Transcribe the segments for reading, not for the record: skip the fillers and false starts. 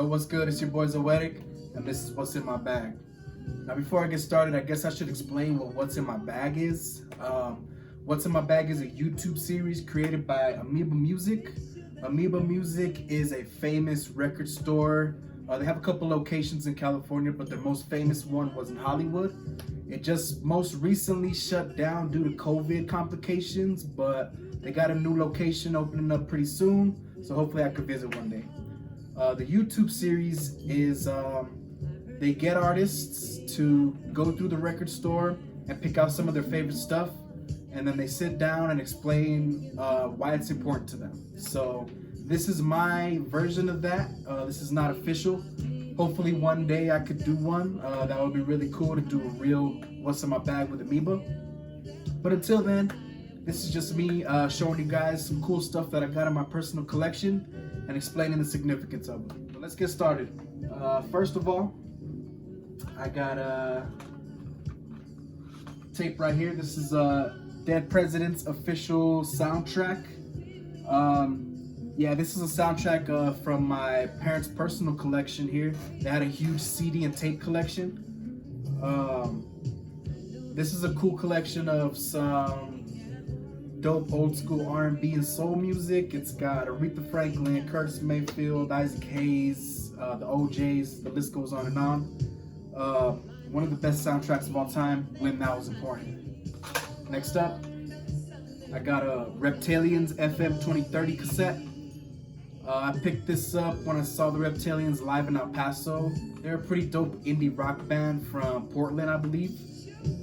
Yo, what's good? It's your boy Zoetic, and this is what's in my bag. Now, before I get started, I guess I should explain what what's in my bag is. What's in my bag is a YouTube series created by Amoeba Music. Amoeba Music is a famous record store. They have a couple locations in California, but their most famous one was in Hollywood. It just most recently shut down due to COVID complications, but they got a new location opening up pretty soon, so hopefully I could visit one day. The YouTube series is they get artists to go through the record store and pick out some of their favorite stuff, and then they sit down and explain why it's important to them. So this is my version of that. This is not official. Hopefully one day I could do one. That would be really cool to do a real what's in my bag with Amoeba. But until then, this is just me showing you guys some cool stuff that I got in my personal collection and explaining the significance of it. So let's get started. First of all, I got a tape right here. This is Dead President's official soundtrack. Yeah, this is a soundtrack from my parents' personal collection here. They had a huge CD and tape collection. This is a cool collection of some dope old school R&B and soul music. It's got Aretha Franklin, Curtis Mayfield, Isaac Hayes, the OJs, the list goes on and on. One of the best soundtracks of all time when that was important. Next up, I got a Reptalians FM 2030 cassette. I picked this up when I saw the Reptalians live in El Paso. They're a pretty dope indie rock band from Portland, I believe.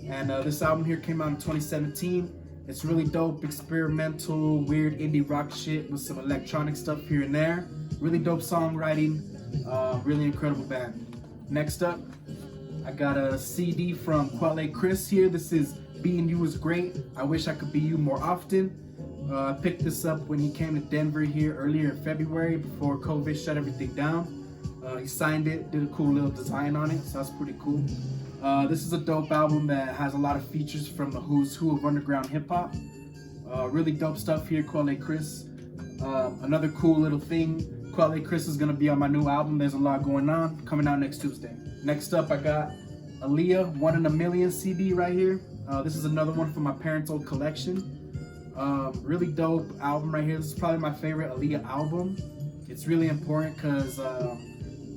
And this album here came out in 2017. It's really dope, experimental, weird indie rock shit with some electronic stuff here and there. Really dope songwriting, really incredible band. Next up, I got a CD from Quelle Chris here. This is Being You Is Great. I Wish I Could Be You More Often. I picked this up when he came to Denver here earlier in February before COVID shut everything down. He signed it, did a cool little design on it, so that's pretty cool. This is a dope album that has a lot of features from the who's who of underground hip hop. Really dope stuff here, Quelle Chris. Another cool little thing, Quelle Chris is gonna be on my new album. There's a lot going on, coming out next Tuesday. Next up, I got Aaliyah 1 in a Million CD right here. This is another one from my parents' old collection. Really dope album right here. This is probably my favorite Aaliyah album. It's really important because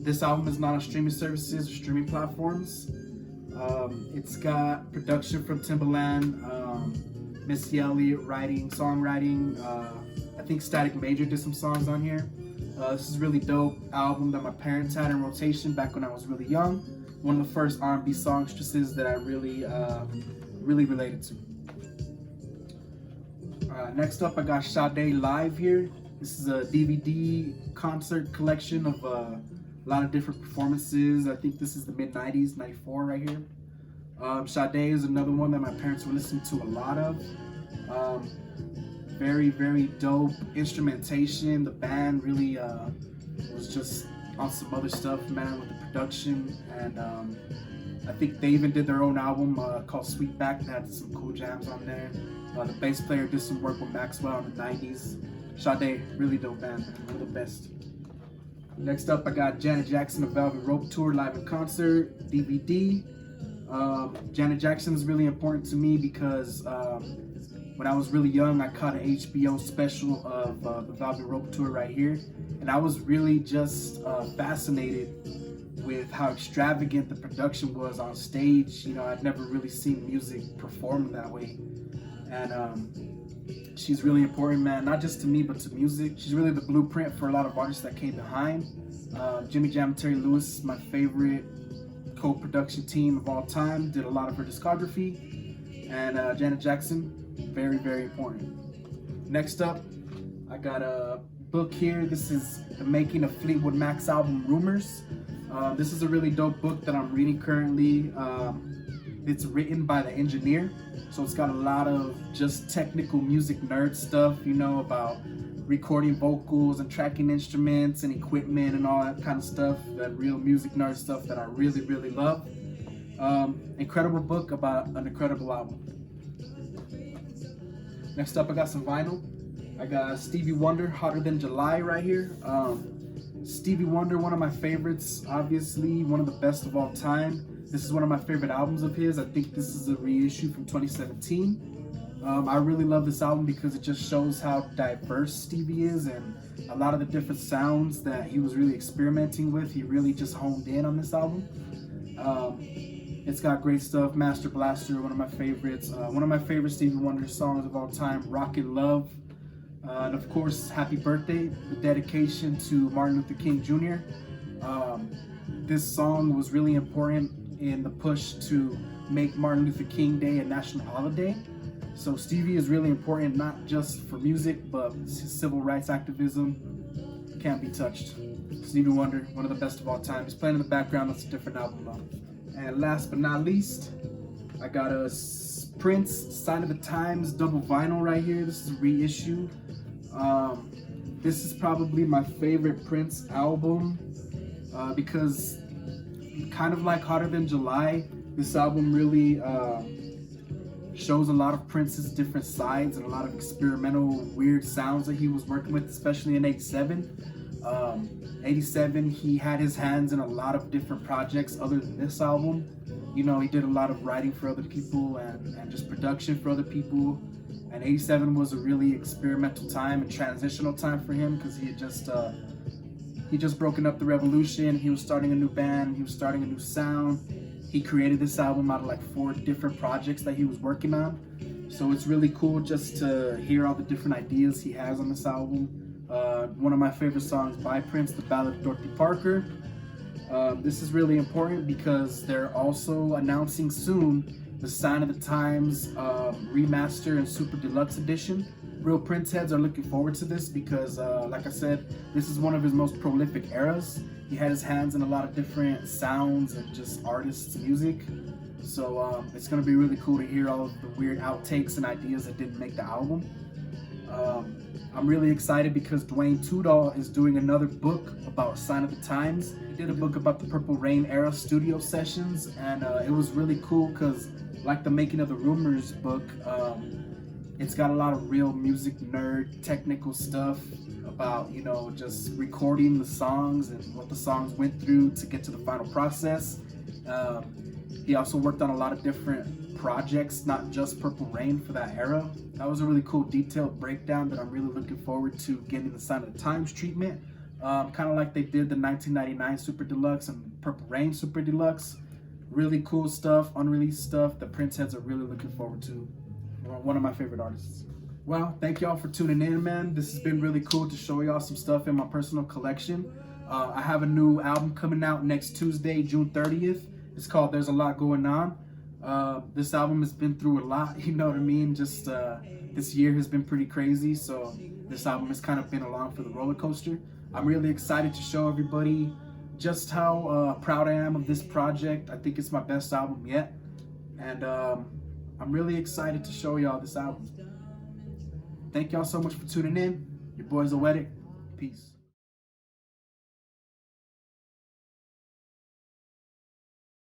this album is not on streaming services or streaming platforms. It's got production from Timbaland, Missy Elliott writing, songwriting. I think Static Major did some songs on here. This is a really dope album that my parents had in rotation back when I was really young. One of the first R&B songstresses that I really related to. Next up, I got Sade Live here. This is a DVD concert collection of a lot of different performances. I think this is the mid-90s, 94 right here. Sade is another one that my parents were listening to a lot of. Very, very dope instrumentation. The band really was just on some other stuff, man, with the production. And I think they even did their own album called Sweetback that had some cool jams on there. The bass player did some work with Maxwell in the 90s. Sade, really dope band, one of the best. Next up, I got Janet Jackson, The Velvet Rope Tour live in concert, DVD. Janet Jackson is really important to me because when I was really young, I caught an HBO special of The Velvet Rope Tour right here. And I was really just fascinated with how extravagant the production was on stage. You know, I'd never really seen music performed that way. And she's really important, man, not just to me, but to music. She's really the blueprint for a lot of artists that came behind. Jimmy Jam and Terry Lewis, my favorite co-production team of all time, did a lot of her discography. And Janet Jackson, very, very important. Next up, I got a book here. This is The Making of Fleetwood Mac's album, Rumors. This is a really dope book that I'm reading currently. It's written by the engineer, so it's got a lot of just technical music nerd stuff, you know, about recording vocals and tracking instruments and equipment and all that kind of stuff, that real music nerd stuff that I really, really love. Incredible book about an incredible album. Next up, I got some vinyl. I got Stevie Wonder, Hotter Than July right here. Stevie Wonder, one of my favorites, obviously, one of the best of all time. This is one of my favorite albums of his. I think this is a reissue from 2017. I really love this album because it just shows how diverse Stevie is, and a lot of the different sounds that he was really experimenting with, he really just honed in on this album. It's got great stuff. Master Blaster, one of my favorites. One of my favorite Stevie Wonder songs of all time, Rockin' Love. And of course, Happy Birthday, the dedication to Martin Luther King Jr. This song was really important in the push to make Martin Luther King Day a national holiday. So Stevie is really important, not just for music, but civil rights activism. Can't be touched. Stevie Wonder, one of the best of all time. He's playing in the background. That's a different album though. And last but not least, I got a Prince Sign of the Times double vinyl right here. This is a reissue. This is probably my favorite Prince album because kind of like Hotter Than July, this album really shows a lot of Prince's different sides and a lot of experimental weird sounds that he was working with, especially in '87. '87, he had his hands in a lot of different projects other than this album. You know, he did a lot of writing for other people and just production for other people. And '87 was a really experimental time and transitional time for him because he had just broken up the revolution. He was starting a new band. He was starting a new sound. He created this album out of like 4 different projects that he was working on. So it's really cool just to hear all the different ideas he has on this album. One of my favorite songs by Prince, The Ballad of Dorothy Parker. This is really important because they're also announcing soon the Sign of the Times remaster and super deluxe edition. Real Prince heads are looking forward to this because, like I said, this is one of his most prolific eras. He had his hands in a lot of different sounds and just artists' music. So it's going to be really cool to hear all of the weird outtakes and ideas that didn't make the album. I'm really excited because Dwayne Tudor is doing another book about Sign of the Times. He did a book about the Purple Rain era studio sessions, and it was really cool because, like the Making of the Rumors book, it's got a lot of real music nerd technical stuff about, you know, just recording the songs and what the songs went through to get to the final process. He also worked on a lot of different projects, not just Purple Rain for that era. That was a really cool detailed breakdown that I'm really looking forward to getting the Sign of the Times treatment. Kind of like they did the 1999 Super Deluxe and Purple Rain Super Deluxe. Really cool stuff, unreleased stuff that Prince heads are really looking forward to. One of my favorite artists. Well, thank y'all for tuning in, man. This has been really cool to show y'all some stuff in my personal collection. I have a new album coming out next Tuesday, June 30th. It's called There's a Lot Going On. This album has been through a lot, you know what I mean? Just this year has been pretty crazy, so this album has kind of been along for the roller coaster. I'm really excited to show everybody just how proud I am of this project. I think it's my best album yet, and I'm really excited to show y'all this album. Thank y'all so much for tuning in. Your boy Zoetic. Peace.